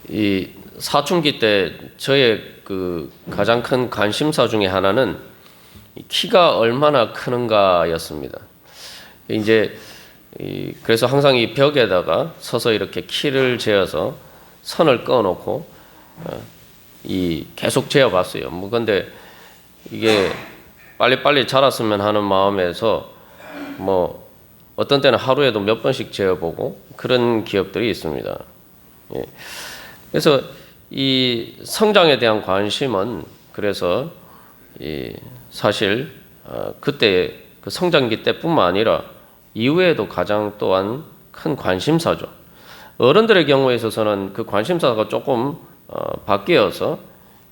이 사춘기 때 저의 그 가장 큰 관심사 중에 하나는 키가 얼마나 크는가였습니다. 이제 그래서 항상 이 벽에다가 서서 이렇게 키를 재어서 선을 그어놓고 계속 재어봤어요. 뭐 근데 이게 빨리빨리 자랐으면 하는 마음에서 뭐 어떤 때는 하루에도 몇 번씩 재어보고 그런 기억들이 있습니다. 예. 그래서 이 성장에 대한 관심은 그래서 사실 그때 그 성장기 때뿐만 아니라 이후에도 가장 또한 큰 관심사죠. 어른들의 경우에 있어서는 그 관심사가 조금 바뀌어서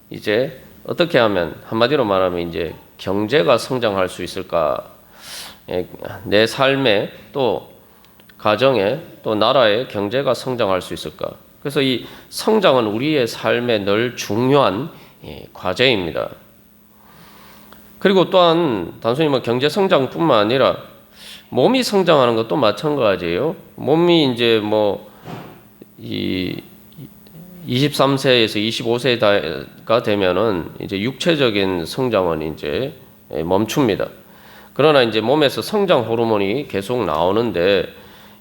이제 어떻게 하면 한마디로 말하면 이제 경제가 성장할 수 있을까? 내 삶에 또 가정에 또 나라의 경제가 성장할 수 있을까? 그래서 이 성장은 우리의 삶에 늘 중요한 과제입니다. 그리고 또한 단순히 뭐 경제 성장뿐만 아니라 몸이 성장하는 것도 마찬가지예요. 몸이 이제 뭐 23세에서 25세가 되면은 이제 육체적인 성장은 이제 멈춥니다. 그러나 이제 몸에서 성장 호르몬이 계속 나오는데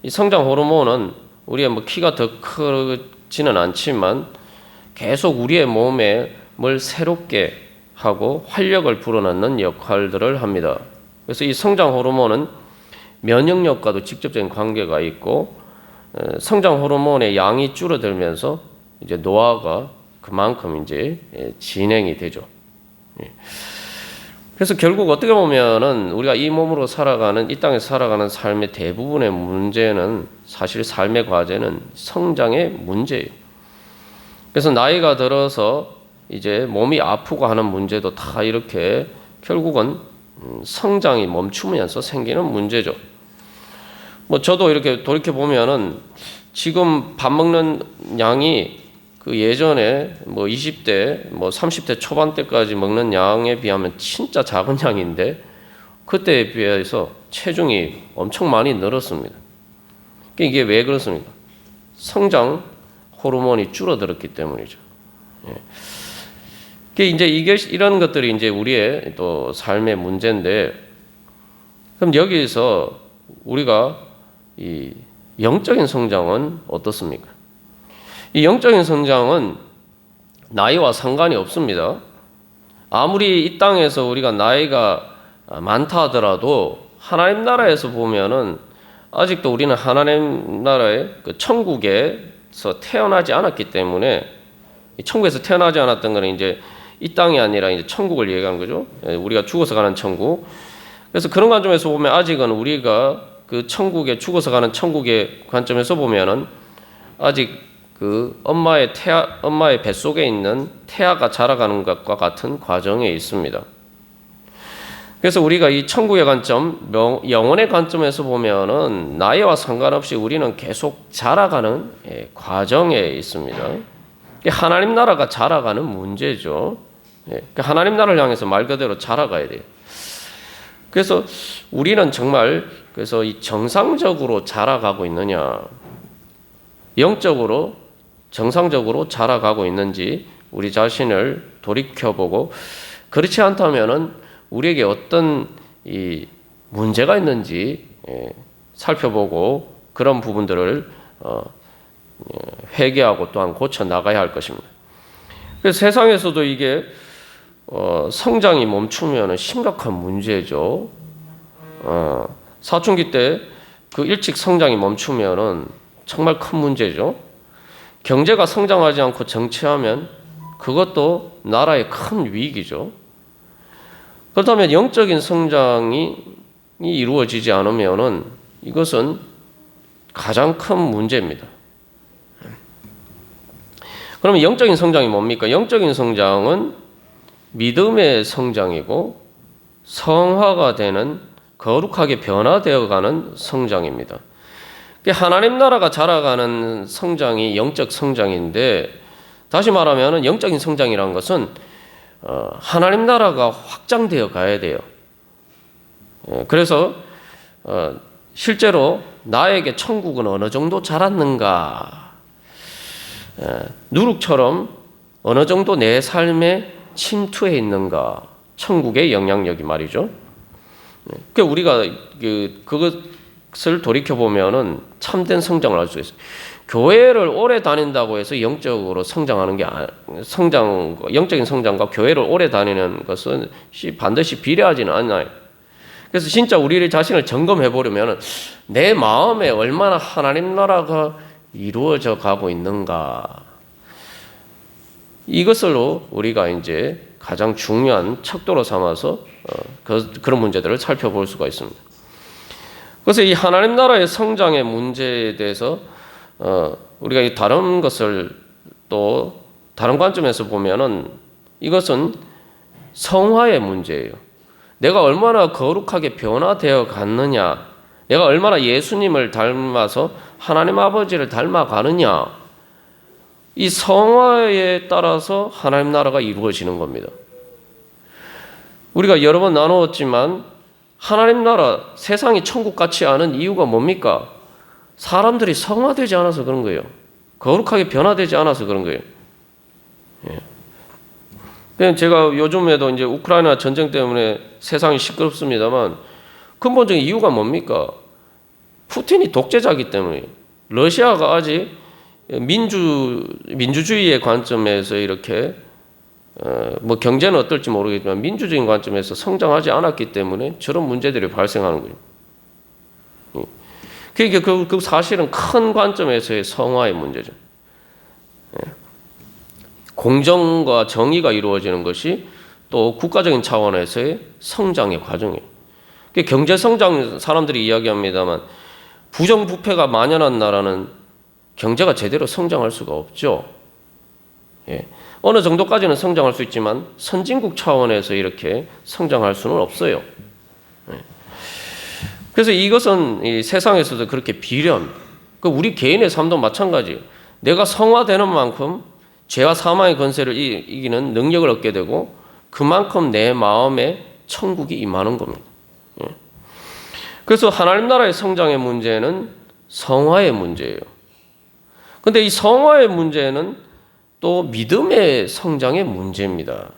이 성장 호르몬은 우리의 뭐 키가 더 크지는 않지만 계속 우리의 몸에 뭘 새롭게 하고 활력을 불어넣는 역할들을 합니다. 그래서 이 성장 호르몬은 면역력과도 직접적인 관계가 있고 성장 호르몬의 양이 줄어들면서 이제 노화가 그만큼 이제 진행이 되죠. 그래서 결국 어떻게 보면은 우리가 이 몸으로 살아가는 이 땅에서 살아가는 삶의 대부분의 문제는 사실 삶의 과제는 성장의 문제예요. 그래서 나이가 들어서 이제 몸이 아프고 하는 문제도 다 이렇게 결국은 성장이 멈추면서 생기는 문제죠. 뭐 저도 이렇게 돌이켜 보면은 지금 밥 먹는 양이 그 예전에 뭐 20대, 뭐 30대 초반 때까지 먹는 양에 비하면 진짜 작은 양인데 그때에 비해서 체중이 엄청 많이 늘었습니다. 이게 왜 그렇습니까? 성장 호르몬이 줄어들었기 때문이죠. 이제 이런 것들이 이제 우리의 또 삶의 문제인데, 그럼 여기서 우리가 이 영적인 성장은 어떻습니까? 이 영적인 성장은 나이와 상관이 없습니다. 아무리 이 땅에서 우리가 나이가 많다 하더라도 하나님 나라에서 보면은 아직도 우리는 하나님 나라의 그 천국에서 태어나지 않았기 때문에, 천국에서 태어나지 않았던 것은 이제 이 땅이 아니라 이제 천국을 얘기하는 거죠. 우리가 죽어서 가는 천국. 그래서 그런 관점에서 보면 아직은 우리가 그 천국에 죽어서 가는 천국의 관점에서 보면은 아직 그 엄마의 뱃속에 있는 태아가 자라가는 것과 같은 과정에 있습니다. 그래서 우리가 이 천국의 관점, 영혼의 관점에서 보면은 나이와 상관없이 우리는 계속 자라가는 과정에 있습니다. 하나님 나라가 자라가는 문제죠. 하나님 나라를 향해서 말 그대로 자라가야 돼요. 그래서 우리는 정말 그래서 이 정상적으로 자라가고 있느냐, 영적으로 정상적으로 자라가고 있는지 우리 자신을 돌이켜보고, 그렇지 않다면은 우리에게 어떤 이 문제가 있는지 살펴보고 그런 부분들을 회개하고 또한 고쳐 나가야 할 것입니다. 그래서 세상에서도 이게 성장이 멈추면 심각한 문제죠. 사춘기 때 그 일찍 성장이 멈추면은 정말 큰 문제죠. 경제가 성장하지 않고 정체하면 그것도 나라의 큰 위기죠. 그렇다면 영적인 성장이 이루어지지 않으면은 이것은 가장 큰 문제입니다. 그러면 영적인 성장이 뭡니까? 영적인 성장은 믿음의 성장이고 성화가 되는 거룩하게 변화되어가는 성장입니다. 하나님 나라가 자라가는 성장이 영적 성장인데, 다시 말하면 영적인 성장이라는 것은 하나님 나라가 확장되어 가야 돼요. 그래서 실제로 나에게 천국은 어느 정도 자랐는가, 누룩처럼 어느 정도 내 삶에 침투해 있는가? 천국의 영향력이 말이죠. 그 우리가 그것을 돌이켜 보면은 참된 성장을 할 수 있어요. 교회를 오래 다닌다고 해서 영적으로 성장하는 게 영적인 성장과 교회를 오래 다니는 것은 반드시 비례하지는 않아요. 그래서 진짜 우리 자신을 점검해 보려면 내 마음에 얼마나 하나님 나라가 이루어져 가고 있는가. 이것으로 우리가 이제 가장 중요한 척도로 삼아서 그런 문제들을 살펴볼 수가 있습니다. 그래서 이 하나님 나라의 성장의 문제에 대해서 우리가 이 다른 것을 또 다른 관점에서 보면은 이것은 성화의 문제예요. 내가 얼마나 거룩하게 변화되어 갔느냐, 내가 얼마나 예수님을 닮아서 하나님 아버지를 닮아가느냐, 이 성화에 따라서 하나님 나라가 이루어지는 겁니다. 우리가 여러 번 나누었지만 하나님 나라, 세상이 천국 같지 않은 이유가 뭡니까? 사람들이 성화되지 않아서 그런 거예요. 거룩하게 변화되지 않아서 그런 거예요. 예. 제가 요즘에도 이제 우크라이나 전쟁 때문에 세상이 시끄럽습니다만 근본적인 이유가 뭡니까? 푸틴이 독재자이기 때문이에요. 러시아가 아직 민주주의의 관점에서 이렇게 뭐 경제는 어떨지 모르겠지만 민주적인 관점에서 성장하지 않았기 때문에 저런 문제들이 발생하는 거예요. 그러니까 그 사실은 큰 관점에서의 성화의 문제죠. 공정과 정의가 이루어지는 것이 또 국가적인 차원에서의 성장의 과정이에요. 경제 성장 사람들이 이야기합니다만 부정부패가 만연한 나라는 경제가 제대로 성장할 수가 없죠. 예. 어느 정도까지는 성장할 수 있지만 선진국 차원에서 이렇게 성장할 수는 없어요. 예. 그래서 이것은 이 세상에서도 그렇게 비련, 우리 개인의 삶도 마찬가지예요. 내가 성화되는 만큼 죄와 사망의 권세를 이기는 능력을 얻게 되고 그만큼 내 마음에 천국이 임하는 겁니다. 예. 그래서 하나님 나라의 성장의 문제는 성화의 문제예요. 그런데 이 성화의 문제는 또 믿음의 성장의 문제입니다.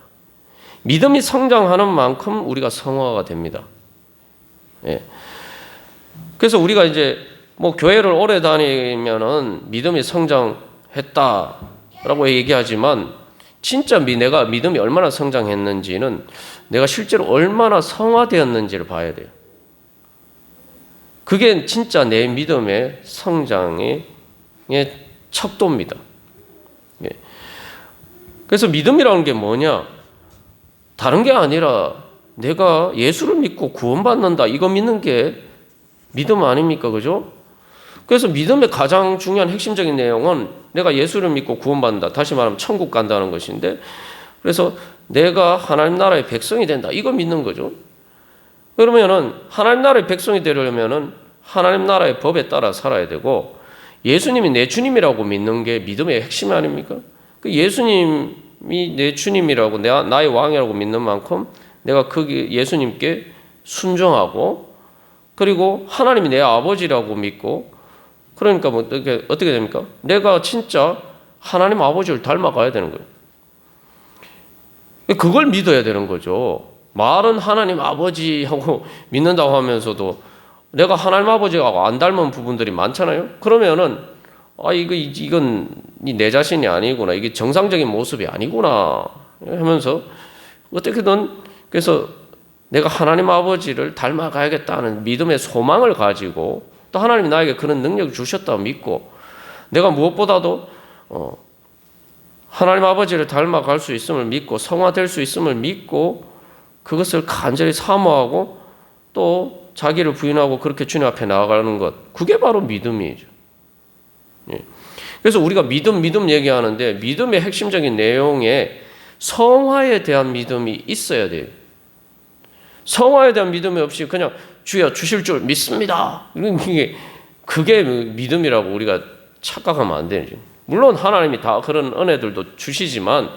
믿음이 성장하는 만큼 우리가 성화가 됩니다. 예. 그래서 우리가 이제 뭐 교회를 오래 다니면은 믿음이 성장했다라고 얘기하지만 진짜 내가 믿음이 얼마나 성장했는지는 내가 실제로 얼마나 성화되었는지를 봐야 돼요. 그게 진짜 내 믿음의 성장의 척도입니다. 예. 그래서 믿음이라는 게 뭐냐? 다른 게 아니라 내가 예수를 믿고 구원받는다. 이거 믿는 게 믿음 아닙니까? 그죠? 그래서 믿음의 가장 중요한 핵심적인 내용은 내가 예수를 믿고 구원받는다. 다시 말하면 천국 간다는 것인데, 그래서 내가 하나님 나라의 백성이 된다. 이거 믿는 거죠. 그러면은 하나님 나라의 백성이 되려면은 하나님 나라의 법에 따라 살아야 되고, 예수님이 내 주님이라고 믿는 게 믿음의 핵심 아닙니까? 그 예수님이 내 주님이라고 나의 왕이라고 믿는 만큼 내가 그 예수님께 순종하고, 그리고 하나님이 내 아버지라고 믿고, 그러니까 뭐 어떻게 됩니까? 내가 진짜 하나님 아버지를 닮아가야 되는 거예요. 그걸 믿어야 되는 거죠. 말은 하나님 아버지하고 믿는다고 하면서도 내가 하나님 아버지하고 안 닮은 부분들이 많잖아요. 그러면은 이건 내 자신이 아니구나. 이게 정상적인 모습이 아니구나 하면서 어떻게든 그래서 내가 하나님 아버지를 닮아가야겠다는 믿음의 소망을 가지고 또 하나님이 나에게 그런 능력을 주셨다고 믿고 내가 무엇보다도 하나님 아버지를 닮아갈 수 있음을 믿고 성화될 수 있음을 믿고 그것을 간절히 사모하고 또 자기를 부인하고 그렇게 주님 앞에 나아가는 것, 그게 바로 믿음이죠. 예. 그래서 우리가 믿음 얘기하는데 믿음의 핵심적인 내용에 성화에 대한 믿음이 있어야 돼요. 성화에 대한 믿음이 없이 그냥 주여 주실 줄 믿습니다. 그게 믿음이라고 우리가 착각하면 안 되죠. 물론 하나님이 다 그런 은혜들도 주시지만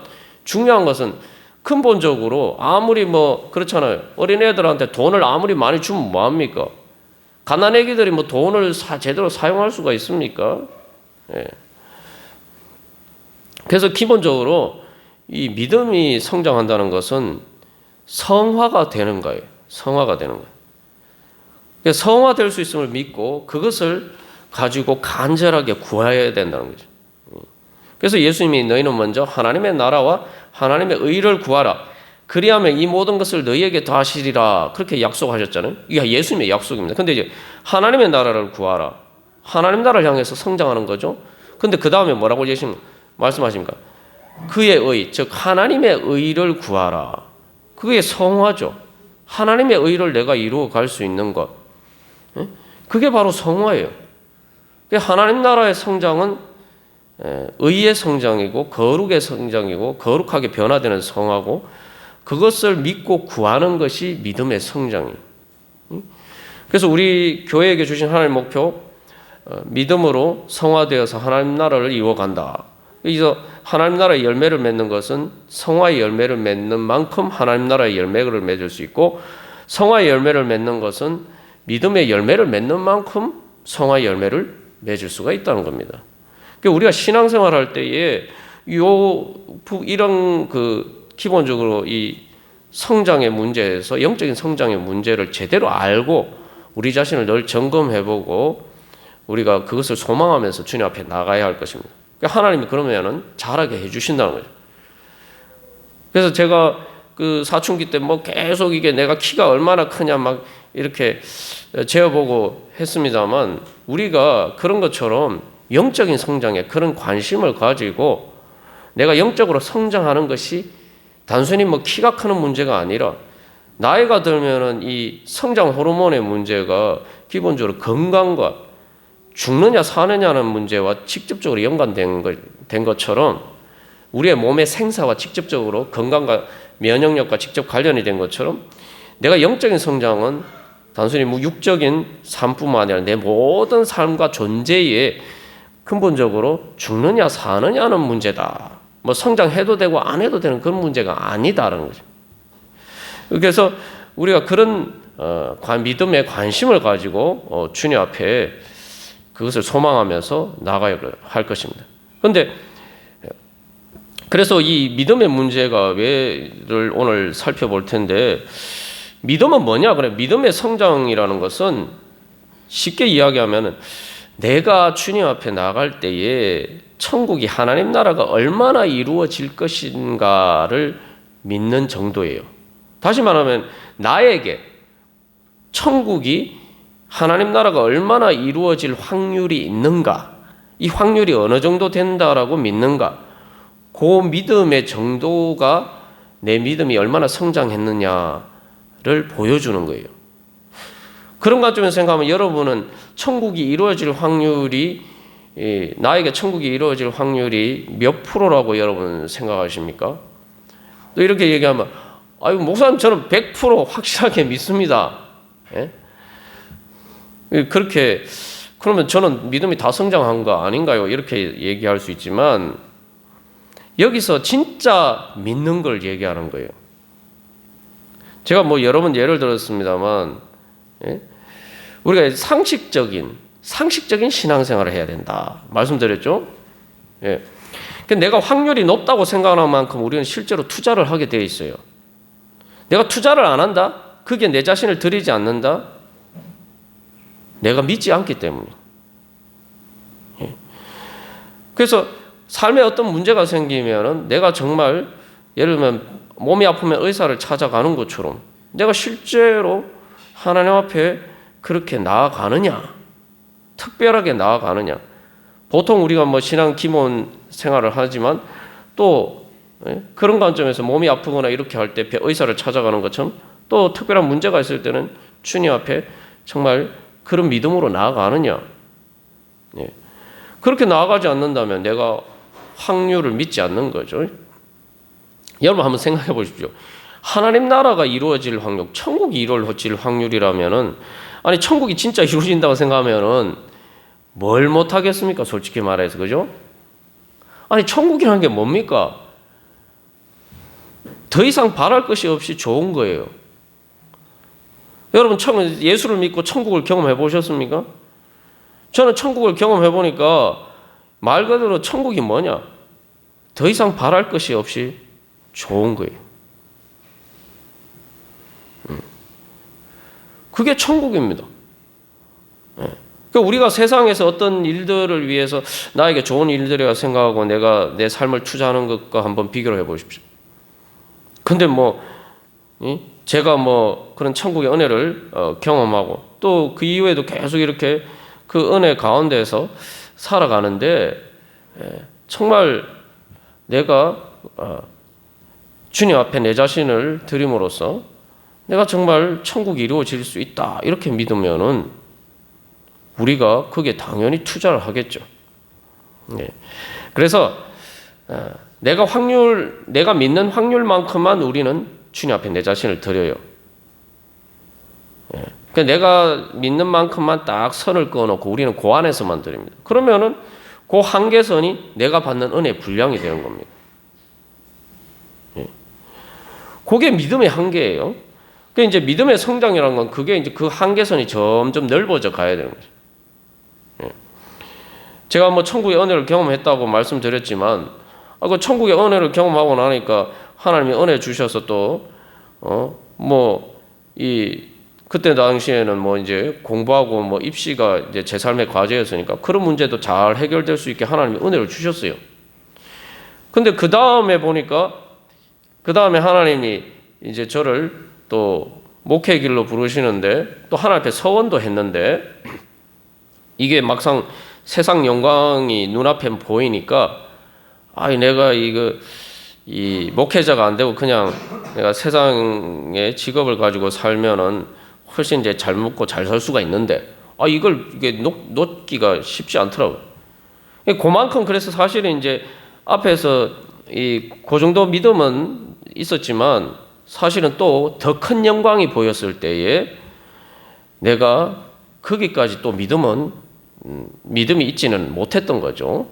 중요한 것은 근본적으로 아무리 뭐 그렇잖아요. 어린애들한테 돈을 아무리 많이 주면 뭐합니까? 가난애기들이 뭐 돈을 제대로 사용할 수가 있습니까? 예. 그래서 기본적으로 이 믿음이 성장한다는 것은 성화가 되는 거예요. 성화가 되는 거예요. 성화될 수 있음을 믿고 그것을 가지고 간절하게 구해야 된다는 거죠. 그래서 예수님이 너희는 먼저 하나님의 나라와 하나님의 의를 구하라. 그리하면 이 모든 것을 너희에게 더하시리라. 그렇게 약속하셨잖아요. 이게 예수님의 약속입니다. 근데 이제 하나님의 나라를 구하라. 하나님 나라를 향해서 성장하는 거죠. 근데 그 다음에 뭐라고 말씀하십니까? 그의 의, 즉 하나님의 의를 구하라. 그게 성화죠. 하나님의 의를 내가 이루어 갈 수 있는 것. 그게 바로 성화예요. 하나님 나라의 성장은 의의 성장이고 거룩의 성장이고 거룩하게 변화되는 성화고 그것을 믿고 구하는 것이 믿음의 성장이에요. 그래서 우리 교회에게 주신 하나님의 목표, 믿음으로 성화되어서 하나님 나라를 이루어간다. 그래서 하나님 나라의 열매를 맺는 것은 성화의 열매를 맺는 만큼 하나님 나라의 열매를 맺을 수 있고, 성화의 열매를 맺는 것은 믿음의 열매를 맺는 만큼 성화의 열매를 맺을 수가 있다는 겁니다. 그러니까 우리가 신앙생활할 때에 이런 기본적으로 이 성장의 문제에서 영적인 성장의 문제를 제대로 알고 우리 자신을 늘 점검해보고 우리가 그것을 소망하면서 주님 앞에 나가야 할 것입니다. 그러니까 하나님이 그러면은 잘하게 해주신다는 거죠. 그래서 제가 사춘기 때 계속 이게 내가 키가 얼마나 크냐 막 이렇게 재어보고 했습니다만, 우리가 그런 것처럼 영적인 성장에 그런 관심을 가지고 내가 영적으로 성장하는 것이 단순히 키가 크는 문제가 아니라, 나이가 들면은 이 성장 호르몬의 문제가 기본적으로 건강과 죽느냐 사느냐는 문제와 직접적으로 연관된 것처럼 우리의 몸의 생사와 직접적으로 건강과 면역력과 직접 관련이 된 것처럼, 내가 영적인 성장은 단순히 육적인 삶뿐만 아니라 내 모든 삶과 존재에 근본적으로 죽느냐 사느냐는 문제다. 성장해도 되고 안 해도 되는 그런 문제가 아니다라는 거죠. 그래서 우리가 그런 믿음에 관심을 가지고 주님 앞에 그것을 소망하면서 나가야 할 것입니다. 그런데 그래서 이 믿음의 문제가 왜를 오늘 살펴볼 텐데, 믿음은 뭐냐? 그래, 믿음의 성장이라는 것은 쉽게 이야기하면 내가 주님 앞에 나갈 때에 천국이 하나님 나라가 얼마나 이루어질 것인가를 믿는 정도예요. 다시 말하면 나에게 천국이 하나님 나라가 얼마나 이루어질 확률이 있는가, 이 확률이 어느 정도 된다라고 믿는가, 그 믿음의 정도가 내 믿음이 얼마나 성장했느냐를 보여주는 거예요. 그런 관점에서 생각하면 여러분은 천국이 이루어질 확률이, 나에게 천국이 이루어질 확률이 몇 프로라고 여러분 생각하십니까? 또 이렇게 얘기하면, 아유, 목사님 저는 100% 확실하게 믿습니다. 예? 그렇게, 그러면 저는 믿음이 다 성장한 거 아닌가요? 이렇게 얘기할 수 있지만, 여기서 진짜 믿는 걸 얘기하는 거예요. 제가 여러 번 예를 들었습니다만, 예? 우리가 상식적인 신앙생활을 해야 된다 말씀드렸죠. 예. 내가 확률이 높다고 생각하는 만큼 우리는 실제로 투자를 하게 되어 있어요. 내가 투자를 안 한다? 그게 내 자신을 드리지 않는다? 내가 믿지 않기 때문에. 예. 그래서 삶에 어떤 문제가 생기면은 내가 정말 예를 들면 몸이 아프면 의사를 찾아가는 것처럼 내가 실제로 하나님 앞에 그렇게 나아가느냐, 특별하게 나아가느냐. 보통 우리가 신앙 기본 생활을 하지만 또 그런 관점에서 몸이 아프거나 이렇게 할 때 의사를 찾아가는 것처럼 또 특별한 문제가 있을 때는 주님 앞에 정말 그런 믿음으로 나아가느냐. 예. 그렇게 나아가지 않는다면 내가 확률을 믿지 않는 거죠. 여러분 한번 생각해 보십시오. 하나님 나라가 이루어질 확률, 천국이 이루어질 확률이라면은, 아니 천국이 진짜 이루어진다고 생각하면은 뭘 못하겠습니까? 솔직히 말해서, 그죠? 아니 천국이라는 게 뭡니까? 더 이상 바랄 것이 없이 좋은 거예요. 여러분 예수를 믿고 천국을 경험해 보셨습니까? 저는 천국을 경험해 보니까 말 그대로 천국이 뭐냐? 더 이상 바랄 것이 없이 좋은 거예요. 그게 천국입니다. 그러니까 우리가 세상에서 어떤 일들을 위해서 나에게 좋은 일들이라 생각하고 내가 내 삶을 투자하는 것과 한번 비교를 해보십시오. 근데 제가 그런 천국의 은혜를 경험하고 또 그 이후에도 계속 이렇게 그 은혜 가운데에서 살아가는데 정말 내가 주님 앞에 내 자신을 드림으로써 내가 정말 천국이 이루어질 수 있다 이렇게 믿으면은 우리가 거기에 당연히 투자를 하겠죠. 그래서 내가 믿는 확률만큼만 우리는 주님 앞에 내 자신을 드려요. 그러니까 내가 믿는 만큼만 딱 선을 그어놓고 우리는 그 안에서만 드립니다. 그러면은 그 한계선이 내가 받는 은혜의 분량이 되는 겁니다. 그게 믿음의 한계예요. 그러니까 이제 믿음의 성장이라는 건 그게 이제 그 한계선이 점점 넓어져 가야 되는 거죠. 제가 천국의 은혜를 경험했다고 말씀드렸지만, 그 천국의 은혜를 경험하고 나니까 하나님이 은혜 주셔서 또, 그때 당시에는 이제 공부하고 입시가 이제 제 삶의 과제였으니까 그런 문제도 잘 해결될 수 있게 하나님이 은혜를 주셨어요. 근데 그 다음에 보니까, 그 다음에 하나님이 이제 저를 또 목회 길로 부르시는데 또 하나님 앞에 서원도 했는데 이게 막상 세상 영광이 눈앞에 보이니까 내가 이 목회자가 안 되고 그냥 내가 세상의 직업을 가지고 살면은 훨씬 이제 잘 먹고 잘 살 수가 있는데 이게 놓기가 쉽지 않더라고요. 그만큼 그래서 사실은 이제 앞에서 그 정도 믿음은 있었지만 사실은 또 더 큰 영광이 보였을 때에 내가 거기까지 또 믿음이 있지는 못했던 거죠.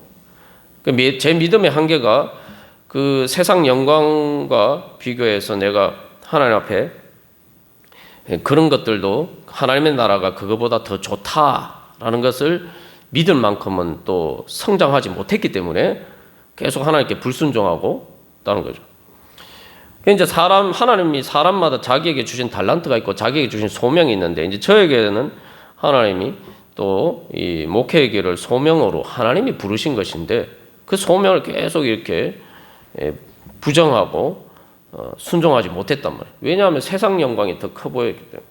제 믿음의 한계가 그 세상 영광과 비교해서 내가 하나님 앞에 그런 것들도 하나님의 나라가 그거보다 더 좋다라는 것을 믿을 만큼은 또 성장하지 못했기 때문에 계속 하나님께 불순종하고 있다는 거죠. 이제 하나님이 사람마다 자기에게 주신 달란트가 있고 자기에게 주신 소명이 있는데 이제 저에게는 하나님이 또 이 목회의 길을 소명으로 하나님이 부르신 것인데 그 소명을 계속 이렇게 부정하고 순종하지 못했단 말이에요. 왜냐하면 세상 영광이 더 커 보였기 때문에.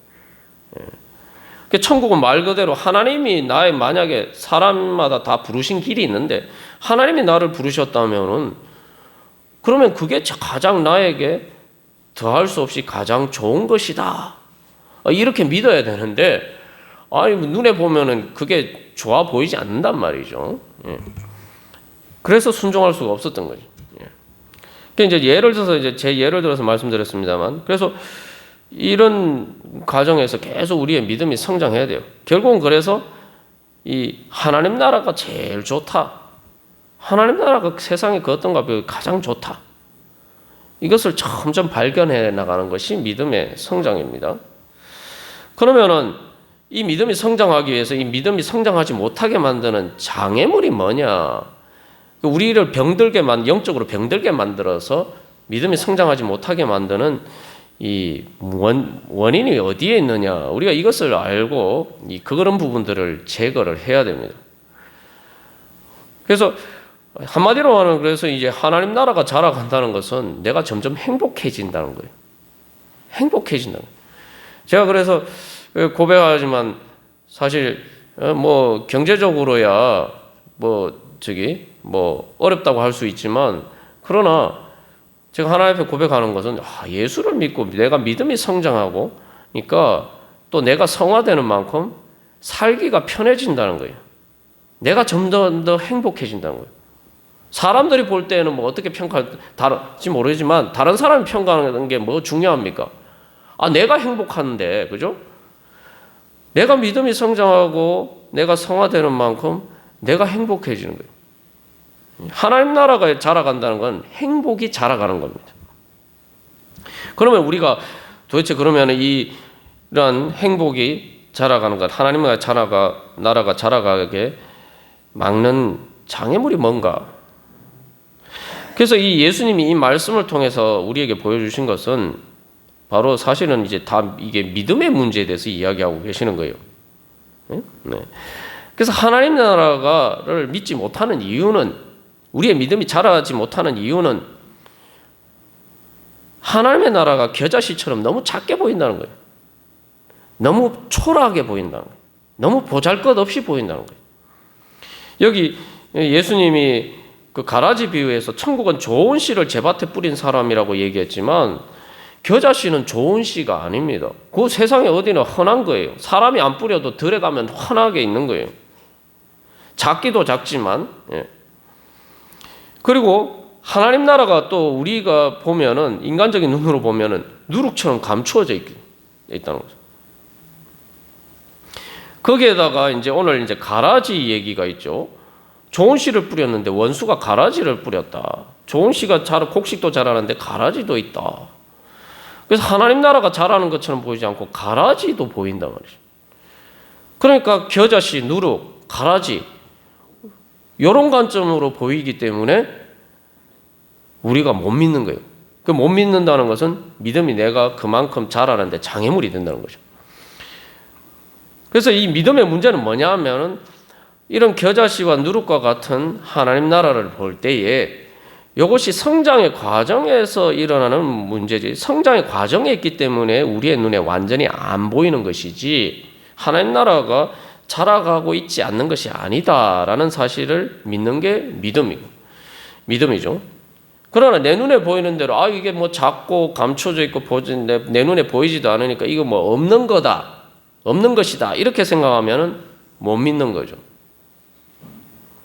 천국은 말 그대로 하나님이 만약에 사람마다 다 부르신 길이 있는데 하나님이 나를 부르셨다면은 그러면 그게 가장 나에게 더할 수 없이 가장 좋은 것이다. 이렇게 믿어야 되는데 눈에 보면은 그게 좋아 보이지 않는단 말이죠. 그래서 순종할 수가 없었던 거죠. 그러니까 이제 제 예를 들어서 말씀드렸습니다만, 그래서 이런 과정에서 계속 우리의 믿음이 성장해야 돼요. 결국은 그래서 이 하나님 나라가 제일 좋다. 하나님 나라가 세상에 그 어떤 것 가장 좋다. 이것을 점점 발견해 나가는 것이 믿음의 성장입니다. 그러면은 이 믿음이 성장하기 위해서 이 믿음이 성장하지 못하게 만드는 장애물이 뭐냐? 우리를 영적으로 병들게 만들어서 믿음이 성장하지 못하게 만드는 이 원인이 어디에 있느냐? 우리가 이것을 알고 그런 부분들을 제거를 해야 됩니다. 그래서 한마디로 하면 그래서 이제 하나님 나라가 자라간다는 것은 내가 점점 행복해진다는 거예요. 행복해진다는 거예요. 제가 그래서 고백하지만 사실 경제적으로야 어렵다고 할 수 있지만 그러나 제가 하나님 앞에 고백하는 것은 예수를 믿고 내가 믿음이 성장하고 그러니까 또 내가 성화되는 만큼 살기가 편해진다는 거예요. 내가 점점 더 행복해진다는 거예요. 사람들이 볼 때는 어떻게 다른지 모르지만 다른 사람이 평가하는 게 중요합니까? 내가 행복한데, 그죠? 내가 믿음이 성장하고 내가 성화되는 만큼 내가 행복해지는 거예요. 하나님 나라가 자라간다는 건 행복이 자라가는 겁니다. 그러면 우리가 도대체 그러면 이런 행복이 자라가는 것, 하나님 나라가 자라가게 막는 장애물이 뭔가? 그래서 이 예수님이 이 말씀을 통해서 우리에게 보여주신 것은 바로 사실은 이제 다 이게 믿음의 문제에 대해서 이야기하고 계시는 거예요. 네. 그래서 하나님 나라를 믿지 못하는 이유는, 우리의 믿음이 자라지 못하는 이유는 하나님의 나라가 겨자씨처럼 너무 작게 보인다는 거예요. 너무 초라하게 보인다는 거예요. 너무 보잘것없이 보인다는 거예요. 여기 예수님이 그 가라지 비유에서 천국은 좋은 씨를 제밭에 뿌린 사람이라고 얘기했지만 겨자씨는 좋은 씨가 아닙니다. 그 세상에 어디나 흔한 거예요. 사람이 안 뿌려도 들에 가면 흔하게 있는 거예요. 작기도 작지만. 예. 그리고 하나님 나라가 또 우리가 보면은, 인간적인 눈으로 보면은 누룩처럼 감추어져 있다는 거죠. 거기에다가 이제 오늘 이제 가라지 얘기가 있죠. 좋은 씨를 뿌렸는데 원수가 가라지를 뿌렸다. 좋은 씨가 곡식도 자라는데 가라지도 있다. 그래서 하나님 나라가 자라는 것처럼 보이지 않고 가라지도 보인단 말이죠. 그러니까 겨자씨, 누룩, 가라지 이런 관점으로 보이기 때문에 우리가 못 믿는 거예요. 그 못 믿는다는 것은 믿음이 내가 그만큼 자라는데 장애물이 된다는 거죠. 그래서 이 믿음의 문제는 뭐냐 하면은 이런 겨자씨와 누룩과 같은 하나님 나라를 볼 때에 이것이 성장의 과정에서 일어나는 문제지, 성장의 과정에 있기 때문에 우리의 눈에 완전히 안 보이는 것이지 하나님 나라가 자라가고 있지 않는 것이 아니다라는 사실을 믿는 게 믿음이죠. 그러나 내 눈에 보이는 대로 이게 뭐 작고 감춰져 있고 보이는데 내 눈에 보이지도 않으니까 이거 뭐 없는 것이다 이렇게 생각하면은 못 믿는 거죠.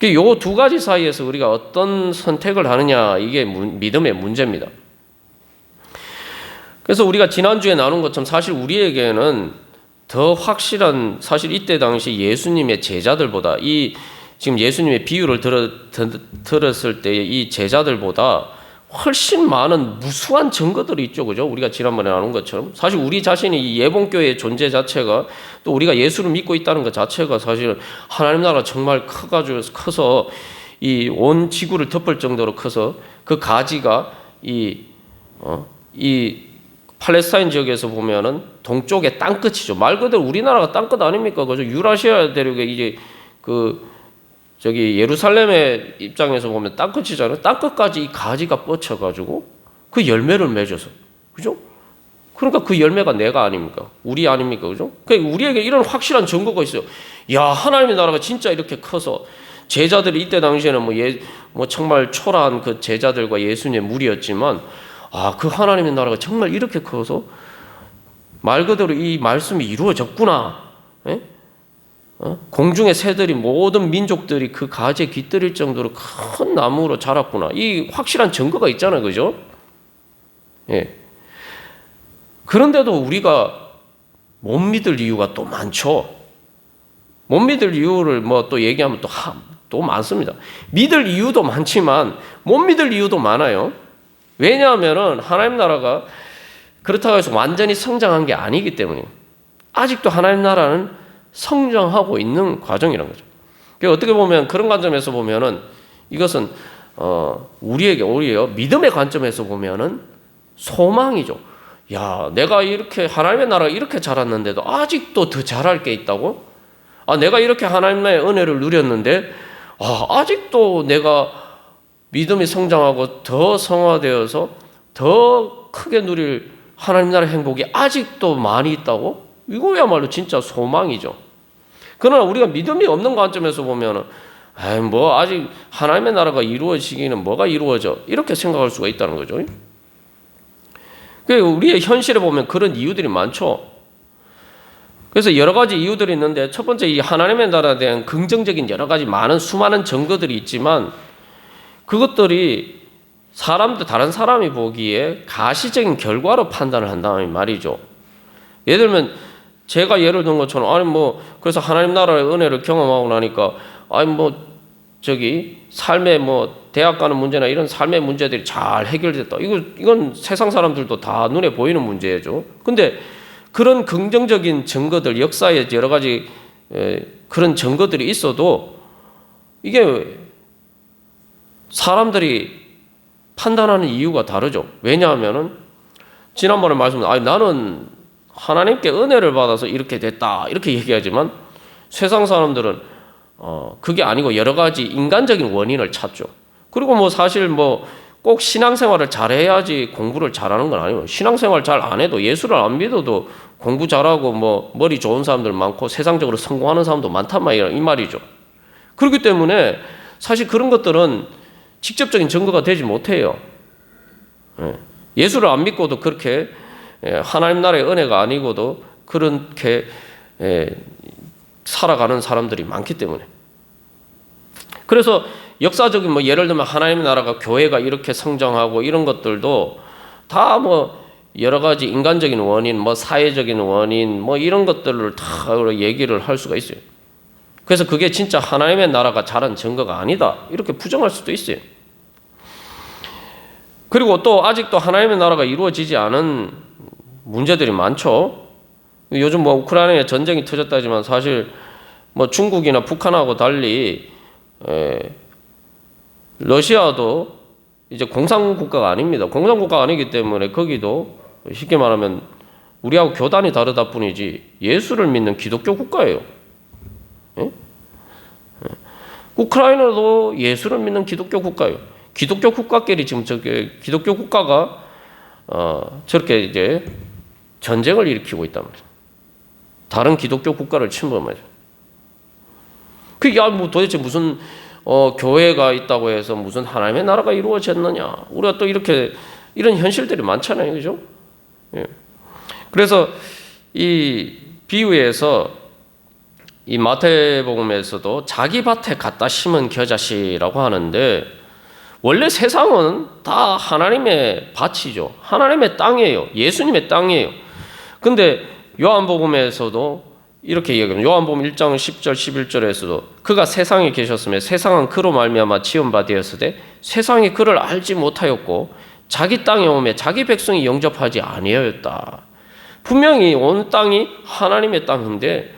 요 두 가지 사이에서 우리가 어떤 선택을 하느냐, 이게 믿음의 문제입니다. 그래서 우리가 지난주에 나눈 것처럼 사실 우리에게는 더 확실한, 사실 이때 당시 예수님의 제자들보다, 지금 예수님의 비유를 들었을 때 이 제자들보다 훨씬 많은 무수한 증거들이 있죠. 그죠? 우리가 지난번에 나눈 것처럼. 사실 우리 자신이 이 예봉교회의 존재 자체가, 또 우리가 예수를 믿고 있다는 것 자체가 사실 하나님 나라가 정말 커서 이 온 지구를 덮을 정도로 커서 그 가지가 이 팔레스타인 지역에서 보면은 동쪽의 땅끝이죠. 말 그대로 우리나라가 땅끝 아닙니까? 그죠? 유라시아 대륙에 이제 예루살렘의 입장에서 보면 땅끝이잖아요. 땅끝까지 이 가지가 뻗쳐가지고 그 열매를 맺어서, 그죠? 그러니까 그 열매가 내가 아닙니까? 우리 아닙니까? 그죠? 그러니까 우리에게 이런 확실한 증거가 있어요. 야, 하나님의 나라가 진짜 이렇게 커서 제자들이 이때 당시에는 정말 초라한 그 제자들과 예수님의 무리였지만, 그 하나님의 나라가 정말 이렇게 커서 말 그대로 이 말씀이 이루어졌구나. 예? 공중의 새들이, 모든 민족들이 그 가지에 깃들일 정도로 큰 나무로 자랐구나. 이 확실한 증거가 있잖아요. 그죠? 예. 그런데도 우리가 못 믿을 이유가 또 많죠. 못 믿을 이유를 또 얘기하면 또 많습니다. 믿을 이유도 많지만 못 믿을 이유도 많아요. 왜냐하면은 하나님 나라가 그렇다고 해서 완전히 성장한 게 아니기 때문이에요. 아직도 하나님 나라는 성장하고 있는 과정이라는 거죠. 그러니까 어떻게 보면 그런 관점에서 보면은 이것은 우리에게 오히려 믿음의 관점에서 보면은 소망이죠. 야, 내가 이렇게 하나님의 나라가 이렇게 자랐는데도 아직도 더 잘할 게 있다고? 내가 이렇게 하나님의 은혜를 누렸는데 아직도 내가 믿음이 성장하고 더 성화되어서 더 크게 누릴 하나님 나라의 행복이 아직도 많이 있다고? 이거야말로 진짜 소망이죠. 그러나 우리가 믿음이 없는 관점에서 보면은 아직 하나님의 나라가 이루어지기는 뭐가 이루어져? 이렇게 생각할 수가 있다는 거죠. 우리의 현실에 보면 그런 이유들이 많죠. 그래서 여러 가지 이유들이 있는데, 첫 번째 이 하나님의 나라에 대한 긍정적인 여러 가지 수많은 증거들이 있지만 그것들이 다른 사람이 보기에 가시적인 결과로 판단을 한다는 말이죠. 예를 들면 제가 예를 든 것처럼 그래서 하나님 나라의 은혜를 경험하고 나니까 삶의 대학 가는 문제나 이런 삶의 문제들이 잘 해결됐다. 이건 세상 사람들도 다 눈에 보이는 문제죠. 근데 그런 긍정적인 증거들, 역사에 여러 가지 그런 증거들이 있어도 이게 사람들이 판단하는 이유가 다르죠. 왜냐하면은 지난번에 말씀드린 나는 하나님께 은혜를 받아서 이렇게 됐다 이렇게 얘기하지만 세상 사람들은 그게 아니고 여러 가지 인간적인 원인을 찾죠. 그리고 뭐 사실 뭐 꼭 신앙생활을 잘해야지 공부를 잘하는 건 아니고 신앙생활 잘 안 해도 예수를 안 믿어도 공부 잘하고 뭐 머리 좋은 사람들 많고 세상적으로 성공하는 사람도 많단 말이야 이 말이죠. 그렇기 때문에 사실 그런 것들은 직접적인 증거가 되지 못해요. 예수를 안 믿고도 그렇게 하나님 나라의 은혜가 아니고도 그렇게 살아가는 사람들이 많기 때문에. 그래서 역사적인 뭐 예를 들면 하나님의 나라가 교회가 이렇게 성장하고 이런 것들도 다 뭐 여러 가지 인간적인 원인, 뭐 사회적인 원인, 뭐 이런 것들을 다 얘기를 할 수가 있어요. 그래서 그게 진짜 하나님의 나라가 자란 증거가 아니다. 이렇게 부정할 수도 있어요. 그리고 또 아직도 하나님의 나라가 이루어지지 않은 문제들이 많죠. 요즘 뭐 우크라이나에 전쟁이 터졌다지만 사실 뭐 중국이나 북한하고 달리 러시아도 이제 공산국가가 아닙니다. 공산국가가 아니기 때문에 거기도 쉽게 말하면 우리하고 교단이 다르다 뿐이지 예수를 믿는 기독교 국가예요. 우크라이나도 예수를 믿는 기독교 국가예요. 기독교 국가끼리 지금 기독교 국가가 저렇게 이제 전쟁을 일으키고 있단 말이에요. 다른 기독교 국가를 침범하죠. 그게 뭐 도대체 무슨 교회가 있다고 해서 무슨 하나님의 나라가 이루어졌느냐? 우리가 또 이렇게 이런 현실들이 많잖아요, 그죠? 예. 그래서 이 비유에서 이 마태복음에서도 자기 밭에 갖다 심은 겨자씨라고 하는데 원래 세상은 다 하나님의 밭이죠. 하나님의 땅이에요. 예수님의 땅이에요. 근데 요한복음에서도 이렇게 얘기합니다. 요한복음 1장 10절 11절에서도 그가 세상에 계셨으며 세상은 그로 말미암아 지은 바 되었으되 세상이 그를 알지 못하였고 자기 땅에 오매 자기 백성이 영접하지 아니하였다. 분명히 온 땅이 하나님의 땅인데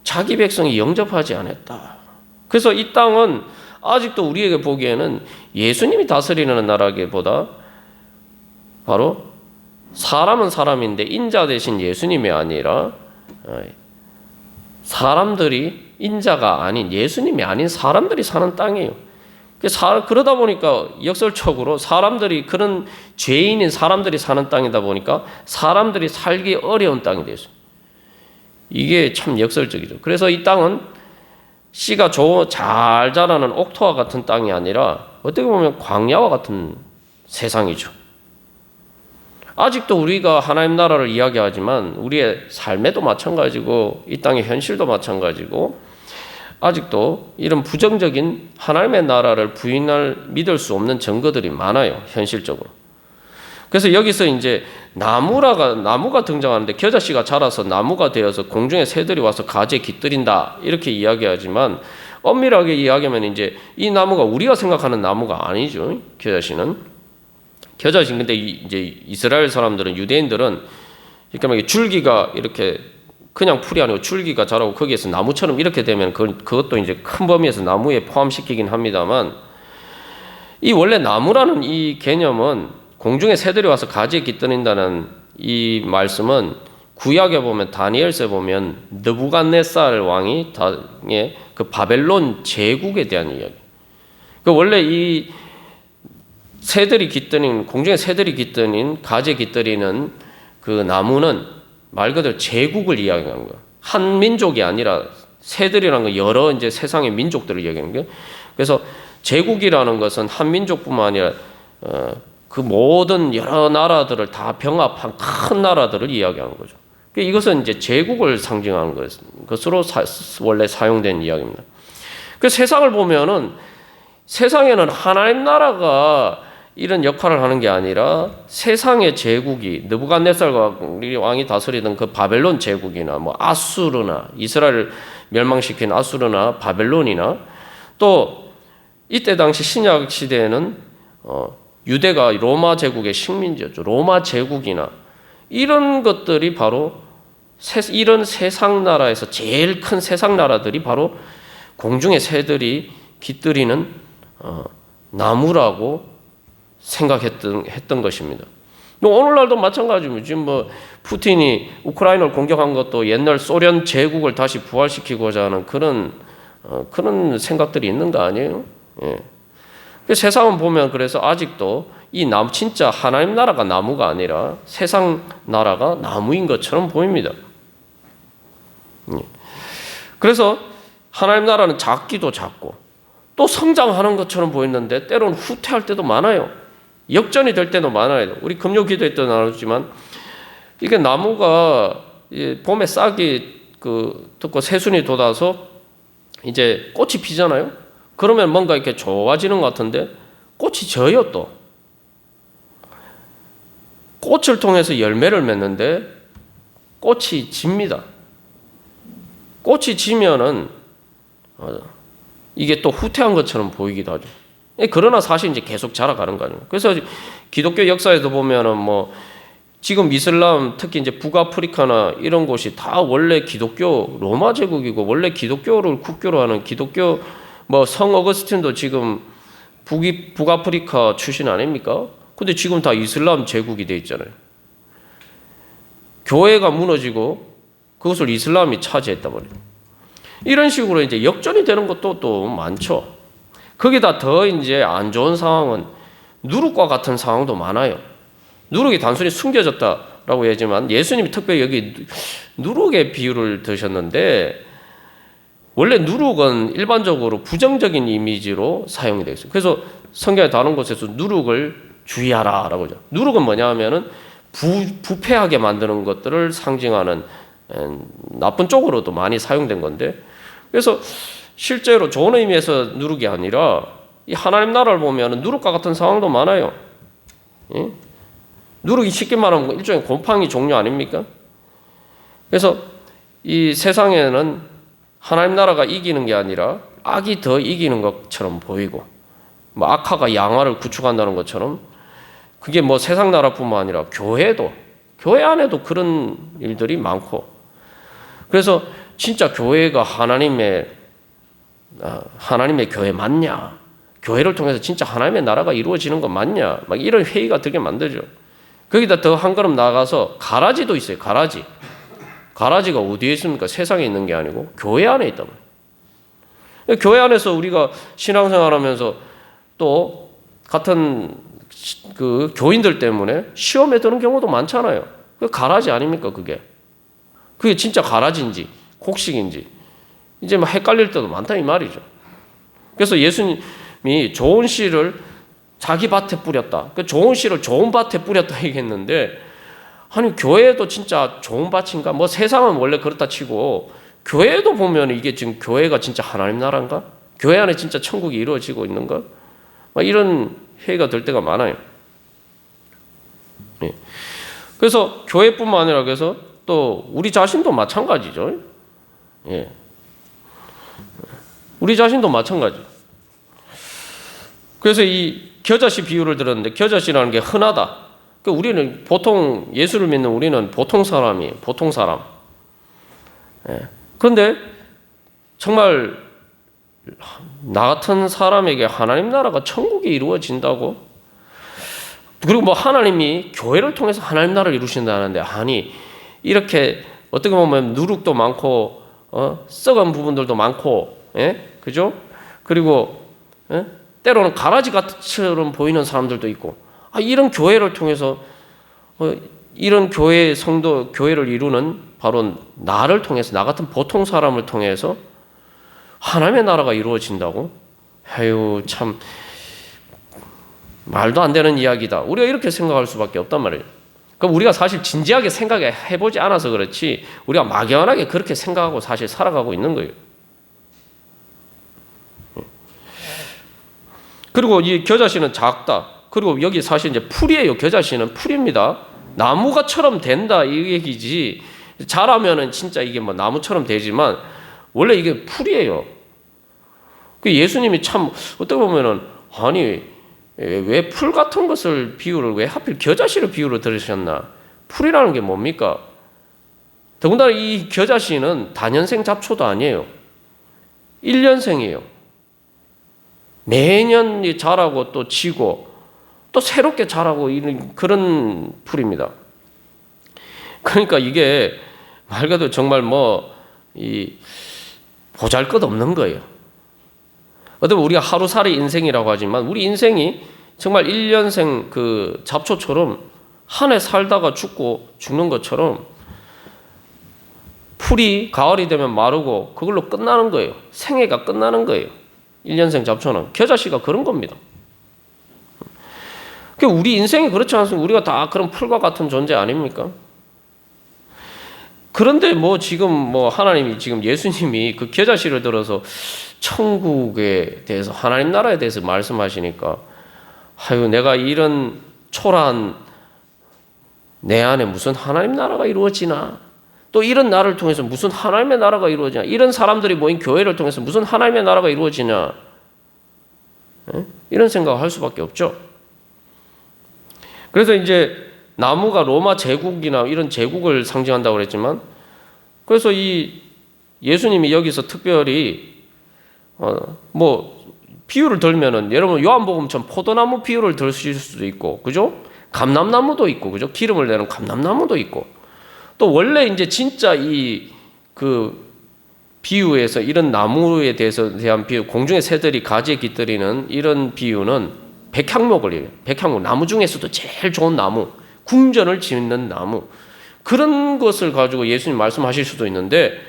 자기 백성이 영접하지 않았다. 그래서 이 땅은 아직도 우리에게 보기에는 예수님이 다스리는 나라기보다 바로 사람은 사람인데 인자 대신 예수님이 아니라 사람들이 인자가 아닌 예수님이 아닌 사람들이 사는 땅이에요. 그러다 보니까 역설적으로 사람들이 그런 죄인인 사람들이 사는 땅이다 보니까 사람들이 살기 어려운 땅이 됐어요. 이게 참 역설적이죠. 그래서 이 땅은 씨가 잘 자라는 옥토와 같은 땅이 아니라 어떻게 보면 광야와 같은 세상이죠. 아직도 우리가 하나님 나라를 이야기하지만 우리의 삶에도 마찬가지고 이 땅의 현실도 마찬가지고 아직도 이런 부정적인 하나님의 나라를 믿을 수 없는 증거들이 많아요. 현실적으로. 그래서 여기서 이제 나무가 등장하는데 겨자씨가 자라서 나무가 되어서 공중에 새들이 와서 가지에 깃들인다 이렇게 이야기하지만 엄밀하게 이야기하면 이제 이 나무가 우리가 생각하는 나무가 아니죠. 겨자씨 근데 이제 이스라엘 사람들은 유대인들은 이렇게 줄기가 이렇게 그냥 풀이 아니고 줄기가 자라고 거기에서 나무처럼 이렇게 되면 그것도 이제 큰 범위에서 나무에 포함시키긴 합니다만 이 원래 나무라는 이 개념은 공중에 새들이 와서 가지에 깃드는다는 이 말씀은 구약에 보면 다니엘서에 보면 느부갓네살 왕이 그 바벨론 제국에 대한 이야기. 그 원래 이 공중에 새들이 깃드는 가지에 깃들이는 그 나무는 말 그대로 제국을 이야기하는 거예요. 한 민족이 아니라 새들이라는 거 여러 이제 세상의 민족들을 이야기하는 거예요. 그래서 제국이라는 것은 한 민족뿐만 아니라 그 모든 여러 나라들을 다 병합한 큰 나라들을 이야기하는 거죠. 이것은 이제 제국을 상징하는 것으로 원래 사용된 이야기입니다. 그 세상을 보면은 세상에는 하나님 나라가 이런 역할을 하는 게 아니라 세상의 제국이 느부갓네살 왕이 다스리던 그 바벨론 제국이나 뭐 아수르나 이스라엘을 멸망시킨 아수르나 바벨론이나 또 이때 당시 신약 시대에는 유대가 로마 제국의 식민지였죠. 로마 제국이나 이런 것들이 바로 이런 세상 나라에서 제일 큰 세상 나라들이 바로 공중의 새들이 깃들이는 나무라고 했던 것입니다. 오늘날도 마찬가지입니다. 지금 뭐 푸틴이 우크라이나를 공격한 것도 옛날 소련 제국을 다시 부활시키고자 하는 그런 생각들이 있는 거 아니에요? 예. 세상은 보면 그래서 아직도 이 나무, 진짜 하나님 나라가 나무가 아니라 세상 나라가 나무인 것처럼 보입니다. 예. 그래서 하나님 나라는 작기도 작고 또 성장하는 것처럼 보이는데 때로는 후퇴할 때도 많아요. 역전이 될 때도 많아요. 우리 금요 기도회 때 나눴지만 이게 나무가 봄에 싹이 듣고 새순이 돋아서 이제 꽃이 피잖아요. 그러면 뭔가 이렇게 좋아지는 것 같은데 꽃이 져요 또. 꽃을 통해서 열매를 맺는데 꽃이 집니다. 꽃이 지면은 이게 또 후퇴한 것처럼 보이기도 하죠. 그러나 사실 이제 계속 자라가는 거 아니에요. 그래서 기독교 역사에도 보면은 뭐 지금 이슬람 특히 이제 북아프리카나 이런 곳이 다 원래 기독교 로마 제국이고 원래 기독교를 국교로 하는 기독교 뭐 성 어거스틴도 지금 북아프리카 출신 아닙니까? 근데 지금 다 이슬람 제국이 돼 있잖아요. 교회가 무너지고 그것을 이슬람이 차지했단 말이에요. 이런 식으로 이제 역전이 되는 것도 또 많죠. 거기다 더 이제 안 좋은 상황은 누룩과 같은 상황도 많아요. 누룩이 단순히 숨겨졌다라고 하지만 예수님이 특별히 여기 누룩의 비유를 드셨는데 원래 누룩은 일반적으로 부정적인 이미지로 사용이 되어 있어요. 그래서 성경에 다른 곳에서 누룩을 주의하라라고 하죠. 누룩은 뭐냐 하면은 부패하게 만드는 것들을 상징하는 나쁜 쪽으로도 많이 사용된 건데 그래서 실제로 좋은 의미에서 누룩이 아니라 이 하나님 나라를 보면 누룩과 같은 상황도 많아요. 예? 누룩이 쉽게 말하면 일종의 곰팡이 종류 아닙니까? 그래서 이 세상에는 하나님 나라가 이기는 게 아니라 악이 더 이기는 것처럼 보이고 뭐 악화가 양화를 구축한다는 것처럼 그게 뭐 세상 나라뿐만 아니라 교회 안에도 그런 일들이 많고 그래서 진짜 교회가 하나님의 교회 맞냐? 교회를 통해서 진짜 하나님의 나라가 이루어지는 거 맞냐? 막 이런 회의가 들게 만들죠. 거기다 더 한 걸음 나아가서 가라지도 있어요. 가라지가 어디에 있습니까? 세상에 있는 게 아니고 교회 안에 있단 말이에요. 교회 안에서 우리가 신앙생활하면서 또 같은 그 교인들 때문에 시험에 드는 경우도 많잖아요. 그 가라지 아닙니까? 그게 진짜 가라지인지 곡식인지 이제 막 헷갈릴 때도 많다 이 말이죠. 그래서 예수님이 좋은 씨를 자기 밭에 뿌렸다. 그 좋은 씨를 좋은 밭에 뿌렸다 얘기했는데 아니 교회도 진짜 좋은 밭인가? 뭐 세상은 원래 그렇다 치고 교회도 보면 이게 지금 교회가 진짜 하나님 나라인가? 교회 안에 진짜 천국이 이루어지고 있는가? 막 이런 회의가 될 때가 많아요. 예. 그래서 교회뿐만 아니라 그래서 또 우리 자신도 마찬가지죠. 예. 우리 자신도 마찬가지. 그래서 이 겨자씨 비유를 들었는데 겨자씨라는 게 흔하다. 우리는 보통 예수를 믿는 우리는 보통 사람이에요. 보통 사람. 예. 그런데 정말 나 같은 사람에게 하나님 나라가 천국이 이루어진다고? 그리고 뭐 하나님이 교회를 통해서 하나님 나라를 이루신다는데 아니 이렇게 어떻게 보면 누룩도 많고 썩은 부분들도 많고 예? 그죠? 그리고 예? 때로는 가라지 같처럼 보이는 사람들도 있고 이런 교회를 통해서 이런 교회 성도 교회를 이루는 바로 나를 통해서 나 같은 보통 사람을 통해서 하나님의 나라가 이루어진다고? 아유 참 말도 안 되는 이야기다. 우리가 이렇게 생각할 수밖에 없단 말이에요. 그럼 우리가 사실 진지하게 생각해보지 않아서 그렇지 우리가 막연하게 그렇게 생각하고 사실 살아가고 있는 거예요. 그리고 이 겨자씨는 작다. 그리고 여기 사실 이제 풀이에요. 겨자씨는 풀입니다. 나무가처럼 된다 이 얘기지. 자라면은 진짜 이게 뭐 나무처럼 되지만 원래 이게 풀이에요. 그 예수님이 참 어떻게 보면은 아니 왜 풀 같은 것을 비유를 왜 하필 겨자씨를 비유로 들으셨나? 풀이라는 게 뭡니까? 더군다나 이 겨자씨는 다년생 잡초도 아니에요. 1년생이에요. 매년 자라고 또 지고 또 또 새롭게 자라고 이런 그런 풀입니다. 그러니까 이게 말 그대로 정말 이 보잘것없는 거예요. 어쩌면 우리가 하루살이 인생이라고 하지만 우리 인생이 정말 1년생 그 잡초처럼 한 해 살다가 죽고 죽는 것처럼 풀이 가을이 되면 마르고 그걸로 끝나는 거예요. 생애가 끝나는 거예요. 1년생 잡초는. 겨자씨가 그런 겁니다. 우리 인생이 그렇지 않습니까? 우리가 다 그런 풀과 같은 존재 아닙니까? 그런데 지금 하나님이 지금 예수님이 그 겨자씨를 들어서 천국에 대해서 하나님 나라에 대해서 말씀하시니까 내가 이런 초라한 내 안에 무슨 하나님 나라가 이루어지나? 또 이런 나를 통해서 무슨 하나님의 나라가 이루어지냐? 이런 사람들이 모인 교회를 통해서 무슨 하나님의 나라가 이루어지냐? 이런 생각을 할 수밖에 없죠. 그래서 이제 나무가 로마 제국이나 이런 제국을 상징한다고 그랬지만, 그래서 이 예수님이 여기서 특별히 비유를 들면은 여러분 요한복음처럼 포도나무 비유를 들으실 수도 있고, 그죠? 감람나무도 있고, 그죠? 기름을 내는 감람나무도 있고, 또 원래 이제 진짜 그 비유에서 이런 나무에 대한 비유, 공중의 새들이 가지에 깃들이는 이런 비유는 백향목을, 백향목, 나무 중에서도 제일 좋은 나무, 궁전을 짓는 나무, 그런 것을 가지고 예수님 말씀하실 수도 있는데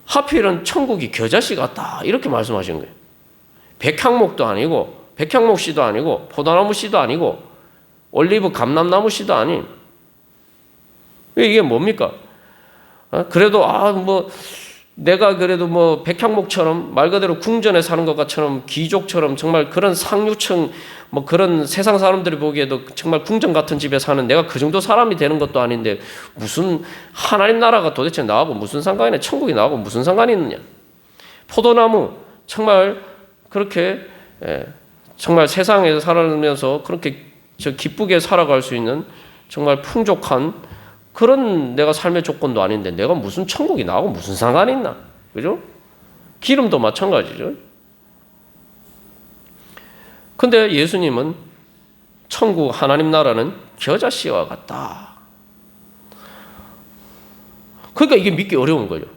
하필은 천국이 겨자씨 같다 이렇게 말씀하시는 거예요. 백향목도 아니고 백향목 씨도 아니고 포도나무 씨도 아니고 올리브 감람나무 씨도 아닌, 이게 뭡니까? 그래도 내가 그래도 백향목처럼 말 그대로 궁전에 사는 것처럼 귀족처럼 정말 그런 상류층 그런 세상 사람들이 보기에도 정말 궁전 같은 집에 사는 내가 그 정도 사람이 되는 것도 아닌데 무슨 하나님 나라가 도대체 나하고 무슨 상관이냐? 천국이 나하고 무슨 상관이 있느냐? 포도나무 정말 그렇게 정말 세상에서 살아가면서 그렇게 기쁘게 살아갈 수 있는 정말 풍족한 그런 내가 삶의 조건도 아닌데 내가 무슨 천국이 나하고 무슨 상관이 있나? 그죠? 기름도 마찬가지죠. 근데 예수님은 천국 하나님 나라는 겨자씨와 같다. 그러니까 이게 믿기 어려운 거죠.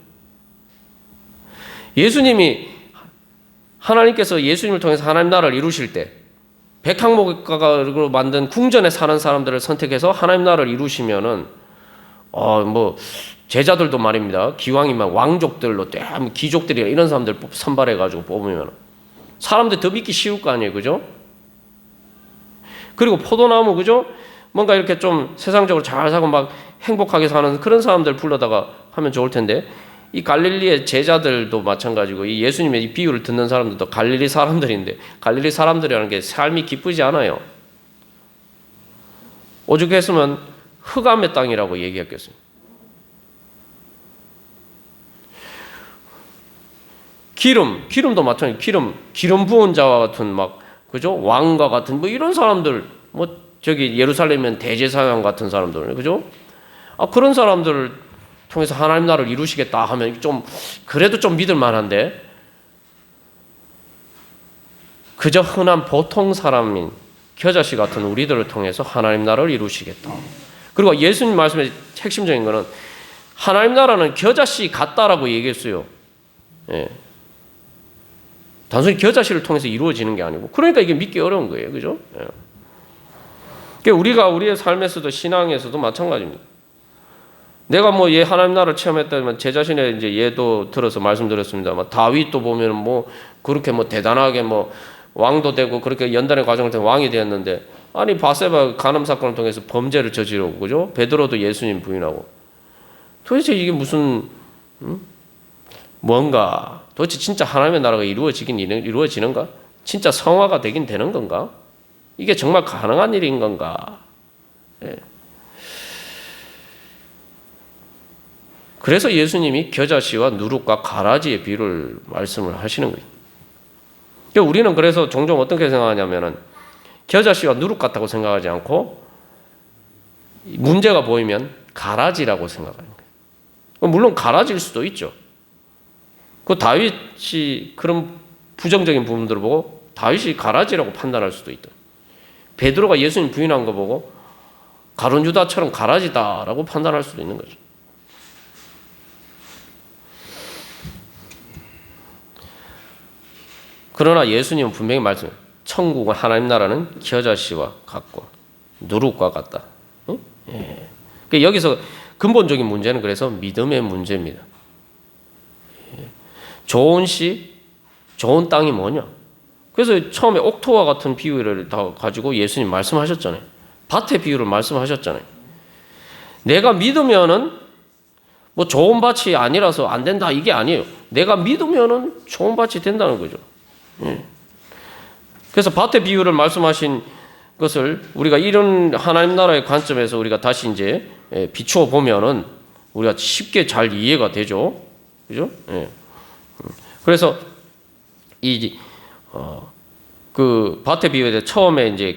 하나님께서 예수님을 통해서 하나님 나라를 이루실 때 백향목가로 만든 궁전에 사는 사람들을 선택해서 하나님 나라를 이루시면은 제자들도 말입니다. 기왕이면 왕족들로 귀족들이나 이런 사람들 선발해가지고 뽑으면 사람들 더 믿기 쉬울 거 아니에요, 그죠? 그리고 포도나무, 그죠? 뭔가 이렇게 좀 세상적으로 잘 사고 막 행복하게 사는 그런 사람들 불러다가 하면 좋을 텐데, 이 갈릴리의 제자들도 마찬가지고 이 예수님의 이 비유를 듣는 사람들도 갈릴리 사람들인데 갈릴리 사람들이라는 게 삶이 기쁘지 않아요. 오죽했으면 흑암의 땅이라고 얘기했겠습니다. 기름도 마찬가지예요. 기름 부은 자와 같은 그죠? 왕과 같은 이런 사람들, 예루살렘이면 대제사장 같은 사람들, 그죠? 그런 사람들을 통해서 하나님 나라를 이루시겠다 하면 그래도 좀 믿을 만한데, 그저 흔한 보통 사람인 겨자씨 같은 우리들을 통해서 하나님 나라를 이루시겠다. 그리고 예수님 말씀의 핵심적인 거는 하나님 나라는 겨자씨 같다라고 얘기했어요. 예. 단순히 겨자씨를 통해서 이루어지는 게 아니고, 그러니까 이게 믿기 어려운 거예요, 그죠? 예. 그러니까 우리가 우리의 삶에서도 신앙에서도 마찬가지입니다. 내가 하나님 나라를 체험했다면 제 자신의 이제 예도 들어서 말씀드렸습니다만, 다윗도 보면 그렇게 대단하게 왕도 되고 그렇게 연단의 과정을 통해 왕이 되었는데, 아니 바세바 간음 사건을 통해서 범죄를 저지르고, 그죠? 베드로도 예수님 부인하고, 도대체 이게 무슨 뭔가 도대체 진짜 하나님의 나라가 이루어지는가? 진짜 성화가 되긴 되는 건가? 이게 정말 가능한 일인 건가? 예. 그래서 예수님이 겨자씨와 누룩과 가라지의 비유를 말씀을 하시는 거예요. 그러니까 우리는 그래서 종종 어떻게 생각하냐면은 겨자씨와 누룩 같다고 생각하지 않고 문제가 보이면 가라지라고 생각하는 거예요. 물론 가라지일 수도 있죠. 그 다윗이 그런 부정적인 부분들을 보고 다윗이 가라지라고 판단할 수도 있다. 베드로가 예수님 부인한 거 보고 가룟 유다처럼 가라지다라고 판단할 수도 있는 거죠. 그러나 예수님은 분명히 말씀해요. 천국은 하나님 나라는 겨자씨와 같고 누룩과 같다. 응? 예. 그러니까 여기서 근본적인 문제는 그래서 믿음의 문제입니다. 예. 좋은 씨, 좋은 땅이 뭐냐? 그래서 처음에 옥토와 같은 비유를 다 가지고 예수님 말씀하셨잖아요. 밭의 비유를 말씀하셨잖아요. 내가 믿으면은 뭐 좋은 밭이 아니라서 안 된다 이게 아니에요. 내가 믿으면은 좋은 밭이 된다는 거죠. 예. 그래서 밭의 비유를 말씀하신 것을 우리가 이런 하나님 나라의 관점에서 우리가 다시 이제 비추어 보면은 우리가 쉽게 잘 이해가 되죠. 그죠? 예. 그래서 그 밭의 비유에 대해 처음에 이제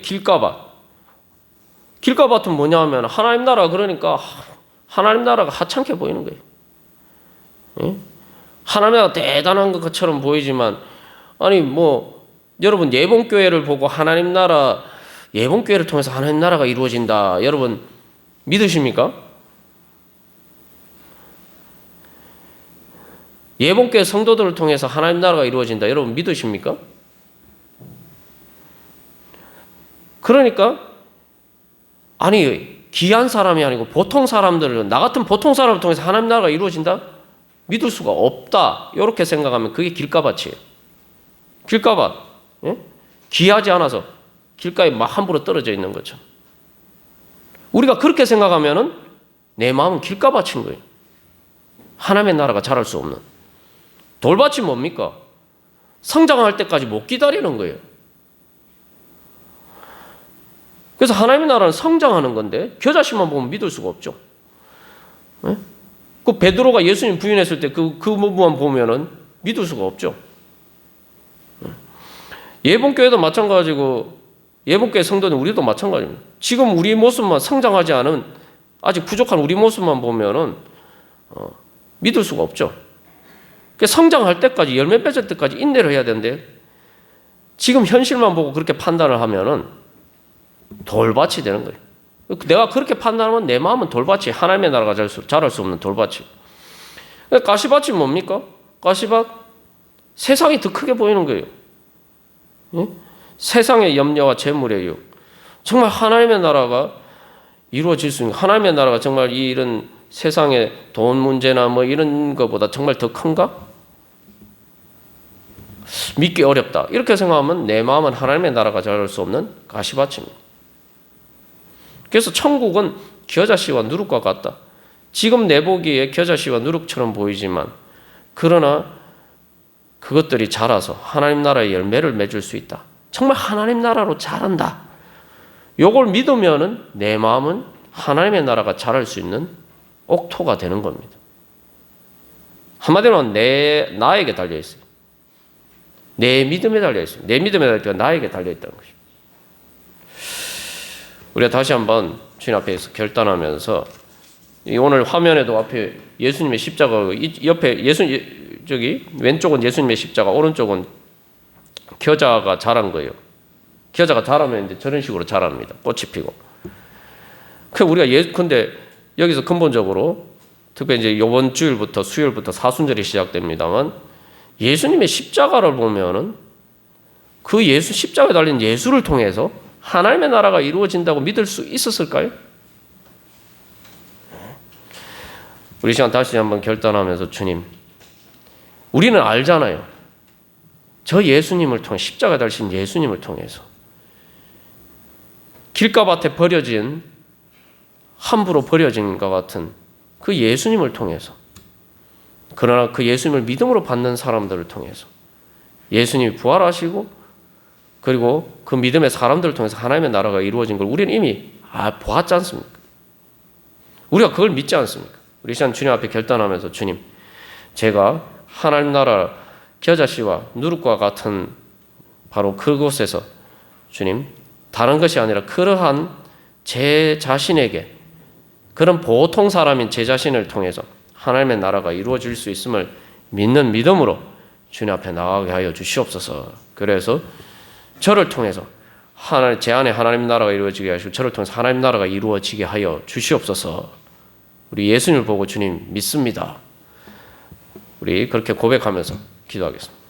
길가밭은 뭐냐 하면 하나님 나라 그러니까 하나님 나라가 하찮게 보이는 거예요. 예? 하나님 나라가 대단한 것처럼 보이지만 아니 뭐 여러분 예봉교회를 보고 하나님 나라 예봉교회를 통해서 하나님 나라가 이루어진다. 여러분 믿으십니까? 예봉교회 성도들을 통해서 하나님 나라가 이루어진다. 여러분 믿으십니까? 그러니까 아니 귀한 사람이 아니고 보통 사람들은 나 같은 보통 사람을 통해서 하나님 나라가 이루어진다? 믿을 수가 없다. 이렇게 생각하면 그게 길가밭이에요. 길가밭. 예? 귀하지 않아서 길가에 막 함부로 떨어져 있는 거죠. 우리가 그렇게 생각하면은 내 마음은 길가밭인 거예요. 하나님의 나라가 자랄 수 없는. 돌밭이 뭡니까? 성장할 때까지 못 기다리는 거예요. 그래서 하나님의 나라는 성장하는 건데 겨자씨만 보면 믿을 수가 없죠. 네? 그 베드로가 예수님 부인했을 때 그 부분만 보면은 믿을 수가 없죠. 예봉교회도 마찬가지고 예봉교회 성도는 우리도 마찬가지입니다. 지금 우리 모습만 성장하지 않은 아직 부족한 우리 모습만 보면은 믿을 수가 없죠. 성장할 때까지 열매 맺을 때까지 인내를 해야 되는데 지금 현실만 보고 그렇게 판단을 하면은 돌밭이 되는 거예요. 내가 그렇게 판단하면 내 마음은 돌밭이 하나님의 나라가 자랄 수 없는 돌밭이. 가시밭이 뭡니까? 가시밭 세상이 더 크게 보이는 거예요. 예? 세상의 염려와 재물의 유. 정말 하나님의 나라가 이루어질 수 있는 하나님의 나라가 정말 이런 세상의 돈 문제나 뭐 이런 것보다 정말 더 큰가? 믿기 어렵다. 이렇게 생각하면 내 마음은 하나님의 나라가 자랄 수 없는 가시밭입니다. 그래서 천국은 겨자씨와 누룩과 같다. 지금 내보기에 겨자씨와 누룩처럼 보이지만 그러나 그것들이 자라서 하나님 나라의 열매를 맺을 수 있다. 정말 하나님 나라로 자란다. 요걸 믿으면은 내 마음은 하나님의 나라가 자랄 수 있는 옥토가 되는 겁니다. 한마디로 나에게 달려 있어요. 내 믿음에 달려 있어요. 내 믿음에 달려 있다. 나에게 달려 있다는 것이죠. 우리가 다시 한번 주님 앞에서 결단하면서 오늘 화면에도 앞에 예수님의 십자가 옆에 저기 왼쪽은 예수님의 십자가, 오른쪽은 겨자가 자란 거예요. 겨자가 자라면 이제 저런 식으로 자랍니다. 꽃이 피고. 우리가 근데 여기서 근본적으로 특별히 이제 이번 주일부터 수요일부터 사순절이 시작됩니다만 예수님의 십자가를 보면은 그 십자가에 달린 예수를 통해서 하나님의 나라가 이루어진다고 믿을 수 있었을까요? 우리 시간 다시 한번 결단하면서 주님, 우리는 알잖아요. 저 예수님을 통해 십자가에 달린 예수님을 통해서 길가밭에 버려진 함부로 버려진 것 같은 그 예수님을 통해서 그러나 그 예수님을 믿음으로 받는 사람들을 통해서 예수님이 부활하시고 그리고 그 믿음의 사람들을 통해서 하나님의 나라가 이루어진 걸 우리는 이미 보았지 않습니까? 우리가 그걸 믿지 않습니까? 우리 시간 주님 앞에 결단하면서 주님, 제가 하나님 나라 겨자씨와 누룩과 같은 바로 그곳에서 주님, 다른 것이 아니라 그러한 제 자신에게 그런 보통 사람인 제 자신을 통해서 하나님의 나라가 이루어질 수 있음을 믿는 믿음으로 주님 앞에 나가게 하여 주시옵소서. 그래서 저를 통해서 제 안에 하나님 나라가 이루어지게 하시고 저를 통해서 하나님 나라가 이루어지게 하여 주시옵소서. 우리 예수님을 보고 주님 믿습니다. 우리 그렇게 고백하면서 기도하겠습니다.